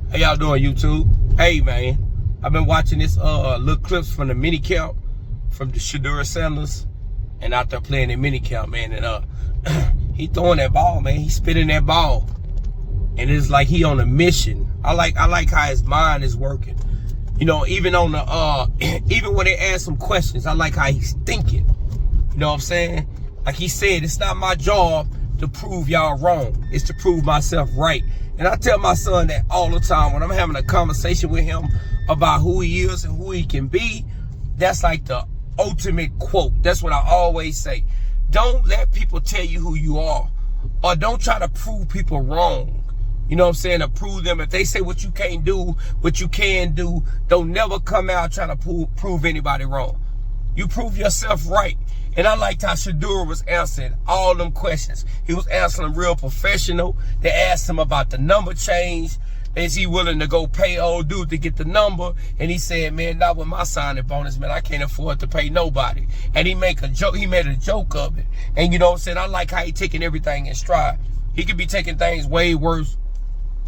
How y'all doing, YouTube? Hey, man, I've been watching this little clips from the mini camp from the Shedeur Sanders, and out there playing the mini camp, man. And he throwing that ball, man. He spitting that ball, and it's like he on a mission. I like how his mind is working. You know, even on the even when they ask him questions, I like how he's thinking. You know what I'm saying? Like he said, it's not my job to prove y'all wrong. It's to prove myself right. And I tell my son that all the time when I'm having a conversation with him about who he is and who he can be. That's like the ultimate quote. That's what I always say. Don't let people tell you who you are, or don't try to prove people wrong. You know what I'm saying? To prove them. If they say what you can't do, what you can do, don't never come out trying to prove anybody wrong. You prove yourself right. And I liked how Shedeur was answering all them questions. He was answering real professional. They asked him about the number change. Is he willing to go pay old dude to get the number? And he said, man, not with my signing bonus, man. I can't afford to pay nobody. And he made a joke of it. And you know what I'm saying? I like how he taking everything in stride. He could be taking things way worse.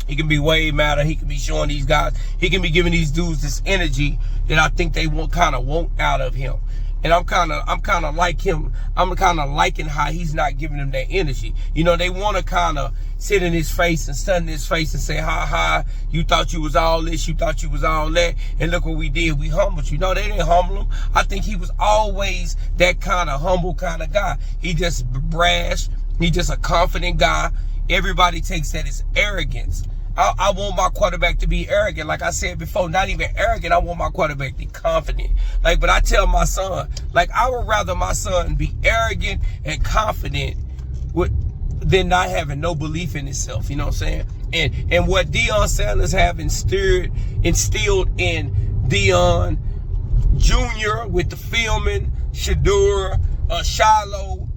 He can be way madder. He can be showing these guys. He can be giving these dudes this energy that I think they want out of him. And I'm kind of like him. I'm kind of liking how he's not giving them that energy. You know, they want to kind of sit in his face and stun in his face and say, ha, you thought you was all this, you thought you was all that, and look what we did, we humbled you. No, they didn't humble him. I think he was always that kind of humble kind of guy. He just brash. He just a confident guy. Everybody takes that as arrogance. I want my quarterback to be arrogant. Like I said before, not even arrogant. I want my quarterback to be confident. Like, but I tell my son, like, I would rather my son be arrogant and confident than not having no belief in himself. You know what I'm saying? And what Shedeur Sanders have instilled in Dion Jr. with the filming, Shedeur, Shiloh,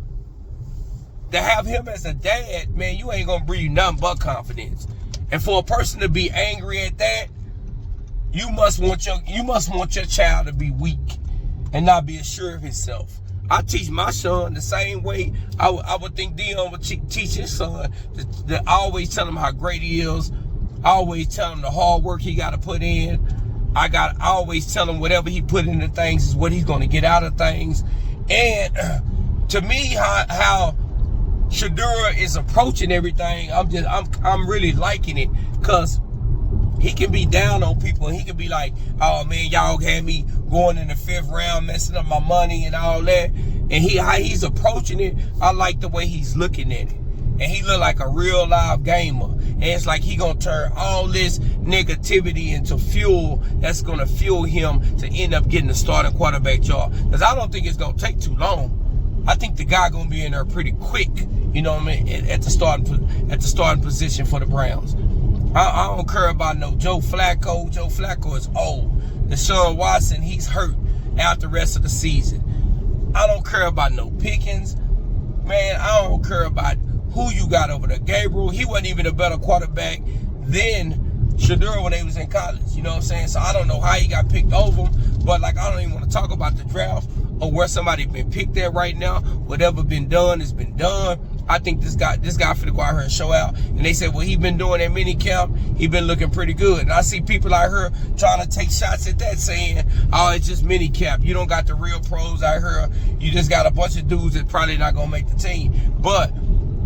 to have him as a dad, man, you ain't gonna breathe nothing but confidence. And for a person to be angry at that, you must want your child to be weak and not be assured of himself. I teach my son the same way I would think Dion would teach his son. To always tell him how great he is. I always tell him the hard work he got to put in. I always tell him whatever he put into things is what he's going to get out of things. And to me, how Shedeur is approaching everything, I'm really liking it, because he can be down on people and he can be like, oh man, y'all had me going in the 5th round, messing up my money and all that. And how he's approaching it, I like the way he's looking at it. And he look like a real live gamer. And it's like he gonna turn all this negativity into fuel that's gonna fuel him to end up getting the starting quarterback job. Because I don't think it's gonna take too long. I think the guy gonna be in there pretty quick, you know what I mean, at the starting position for the Browns. I don't care about no Joe Flacco. Joe Flacco is old. Deshaun Watson, he's hurt out the rest of the season. I don't care about no Pickens. Man, I don't care about who you got over there. Gabriel, he wasn't even a better quarterback than Shedeur when they was in college. You know what I'm saying? So I don't know how he got picked over him. But like, I don't even want to talk about the draft or where somebody been picked at right now. Whatever been done has been done. I think this guy finna go out here and show out. And they said, well, he been doing that mini camp. He been looking pretty good. And I see people out here trying to take shots at that, saying, oh, it's just mini camp. You don't got the real pros out here. You just got a bunch of dudes that probably not gonna make the team. But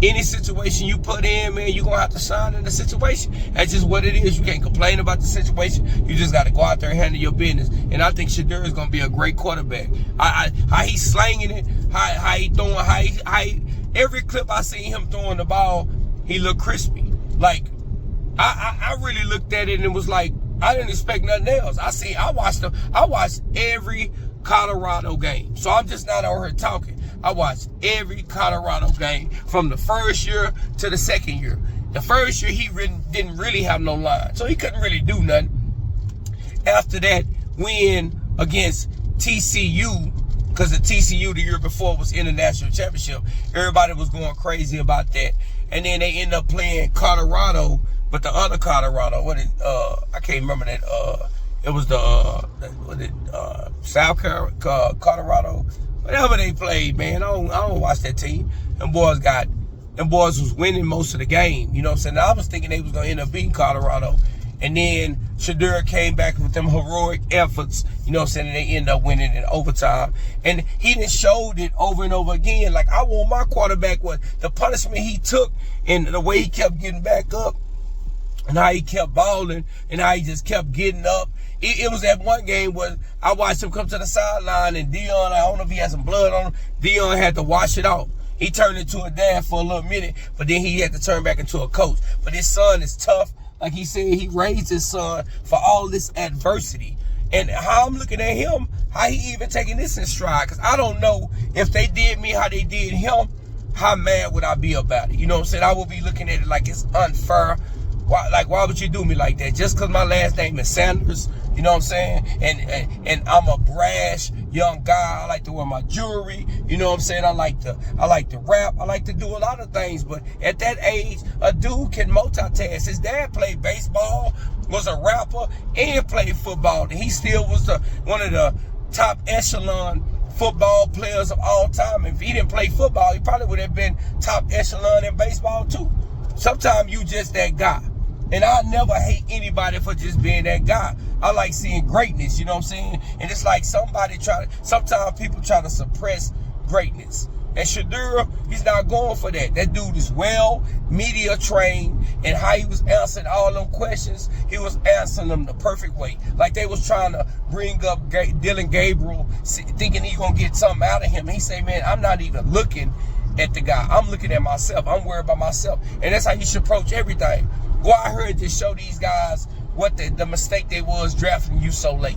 any situation you put in, man, you're gonna have to shine in the situation. That's just what it is. You can't complain about the situation. You just gotta go out there and handle your business. And I think Shedeur is gonna be a great quarterback. How he's slanging it, how he throwing, every clip I seen him throwing the ball, he looked crispy. Like, I really looked at it and was like, I didn't expect nothing else. I watched every Colorado game. So I'm just not over here talking. I watched every Colorado game from the first year to the second year. The first year, he didn't really have no line, so he couldn't really do nothing. After that win against TCU, because the TCU the year before was international championship, everybody was going crazy about that. And then they end up playing Colorado, but the other Colorado, I can't remember that. It was South Colorado. Whatever they played, man, I don't watch that team. Them boys was winning most of the game. You know what I'm saying? I was thinking they was gonna end up beating Colorado, And then Shedeur came back with them heroic efforts, you know what I'm saying, and they end up winning in overtime. And he done showed it over and over again. Like, I want my quarterback, what the punishment he took and the way he kept getting back up and how he kept balling and how he just kept getting up. It was that one game where I watched him come to the sideline and Dion, I don't know if he had some blood on him, Dion had to wash it off. He turned into a dad for a little minute, but then he had to turn back into a coach. But his son is tough. Like he said, he raised his son for all this adversity. And how I'm looking at him, how he even taking this in stride. Because I don't know if they did me how they did him, how mad would I be about it? You know what I'm saying? I would be looking at it like it's unfair. Why would you do me like that? Just because my last name is Sanders, you know what I'm saying? And I'm a brash young guy. I like to wear my jewelry, you know what I'm saying? I like to rap. I like to do a lot of things. But at that age, a dude can multitask. His dad played baseball, was a rapper, and played football. And he still was one of the top echelon football players of all time. If he didn't play football, he probably would have been top echelon in baseball too. Sometimes you just that guy. And I never hate anybody for just being that guy. I like seeing greatness, you know what I'm saying? And it's like sometimes people try to suppress greatness. And Shedeur, he's not going for that. That dude is well media trained, and how he was answering all them questions, he was answering them the perfect way. Like they was trying to bring up Dylan Gabriel, thinking he gonna get something out of him. And he say, man, I'm not even looking at the guy. I'm looking at myself. I'm worried about myself. And that's how you should approach everything. Go out here and just show these guys what the mistake they was drafting you so late.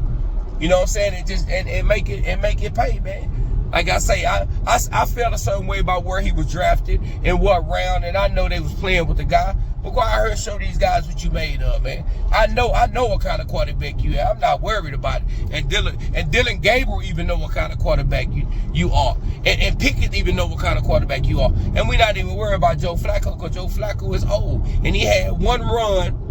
You know what I'm saying? And make it pay, man. Like I say, I felt a certain way about where he was drafted and what round, and I know they was playing with the guy. But go out here and show these guys what you made of, man. I know what kind of quarterback you have. I'm not worried about it. And Dylan Gabriel even know what kind of quarterback you are. And Pickett even know what kind of quarterback you are. And we're not even worried about Joe Flacco, because Joe Flacco is old. And he had one run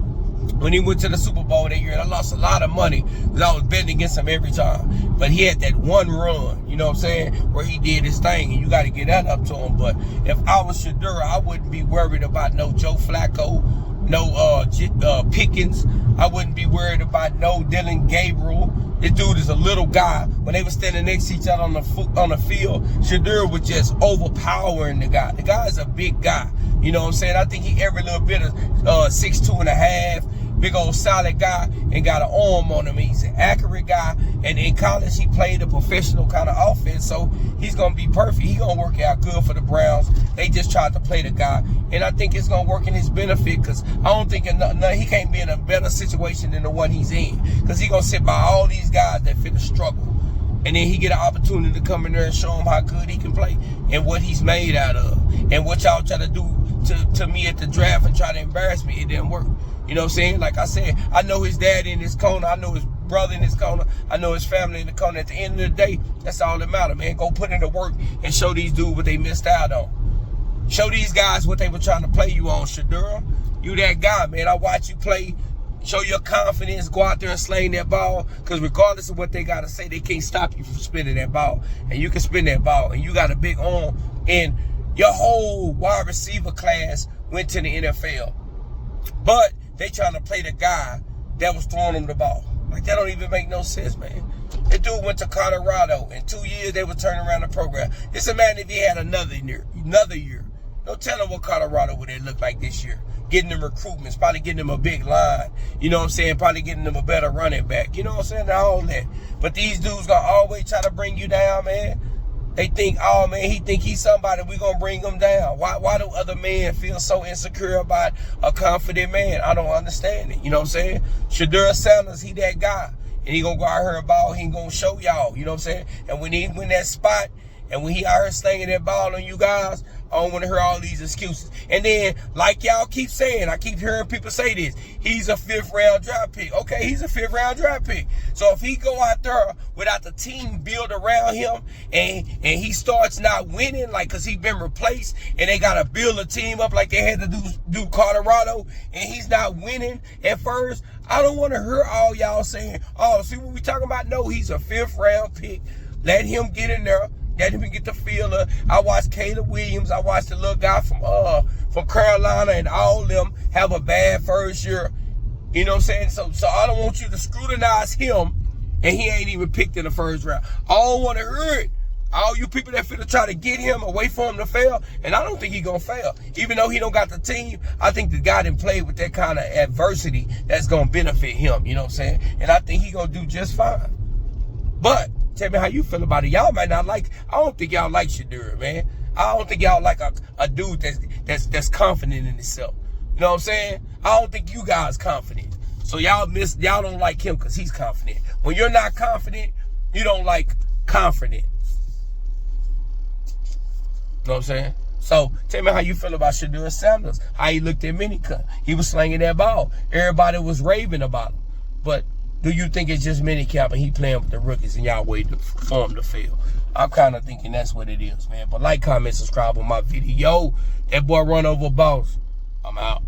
when he went to the Super Bowl that year, and I lost a lot of money because I was betting against him every time. But he had that one run, you know what I'm saying, where he did his thing, and you got to get that up to him. But if I was Shedeur, I wouldn't be worried about no Joe Flacco, no Pickens. I wouldn't be worried about no Dylan Gabriel. This dude is a little guy. When they were standing next to each other on the field, Shedeur was just overpowering the guy. The guy is a big guy. You know what I'm saying? I think he every little bit of 6'2.5". Big old solid guy, and got an arm on him. He's an accurate guy, and in college he played a professional kind of offense, so he's gonna be perfect. He's gonna work out good for the Browns. They just tried to play the guy, and I think it's gonna work in his benefit, because I don't think he can't be in a better situation than the one he's in, because he's gonna sit by all these guys that finna struggle, and then he get an opportunity to come in there and show him how good he can play and what he's made out of. And what y'all try to do to me at the draft and try to embarrass me, it didn't work. You know what I'm saying? Like I said, I know his dad in his corner. I know his brother in his corner. I know his family in the corner. At the end of the day, that's all that matters, man. Go put in the work and show these dudes what they missed out on. Show these guys what they were trying to play you on, Shedeur. You that guy, man. I watch you play. Show your confidence. Go out there and sling that ball. Because regardless of what they got to say, they can't stop you from spinning that ball. And you can spin that ball. And you got a big arm. And your whole wide receiver class went to the NFL. But they trying to play the guy that was throwing them the ball. Like, that don't even make no sense, man. That dude went to Colorado. In 2 years, they would turn around the program. Just imagine if he had another year. Don't tell them what Colorado would have looked like this year. Getting them recruitments, probably getting them a big line. You know what I'm saying? Probably getting them a better running back. You know what I'm saying? All that. But these dudes gonna always try to bring you down, man. They think, oh, man, he think he's somebody, we going to bring him down. Why do other men feel so insecure about a confident man? I don't understand it. You know what I'm saying? Shedeur Sanders, he that guy. And he going to go out here and ball. He going to show y'all. You know what I'm saying? And when he win that spot, and when he out here slinging that ball on you guys, I don't want to hear all these excuses. And then, like y'all keep saying, I keep hearing people say this, he's a 5th round draft pick. Okay, he's a 5th round draft pick. So if he go out there without the team build around him, and he starts not winning, like, because he's been replaced, and they got to build a team up like they had to do Colorado, and he's not winning at first, I don't want to hear all y'all saying, oh, see what we talking about? No, he's a 5th round pick. Let him get in there. Let him get the feel of. I watched Caleb Williams. I watched the little guy from Carolina, and all them have a bad first year. You know what I'm saying? So I don't want you to scrutinize him, and he ain't even picked in the first round. I don't want to hurt all you people that finna try to get him or wait for him to fail, and I don't think he gonna fail. Even though he don't got the team, I think the guy didn't play with that kind of adversity that's gonna benefit him, you know what I'm saying? And I think he gonna do just fine. But tell me how you feel about it. Y'all might not like, I don't think y'all like Shedeur, man. I don't think y'all like a dude that's confident in himself. You know what I'm saying? I don't think you guys confident. So y'all don't like him because he's confident. When you're not confident, you don't like confident. You know what I'm saying? So tell me how you feel about Shedeur Sanders. How he looked at minicut. He was slinging that ball. Everybody was raving about him. But do you think it's just minicamp and he playing with the rookies and y'all waiting for him to fail? I'm kind of thinking that's what it is, man. But like, comment, subscribe on my video. That boy run over boss. I'm out.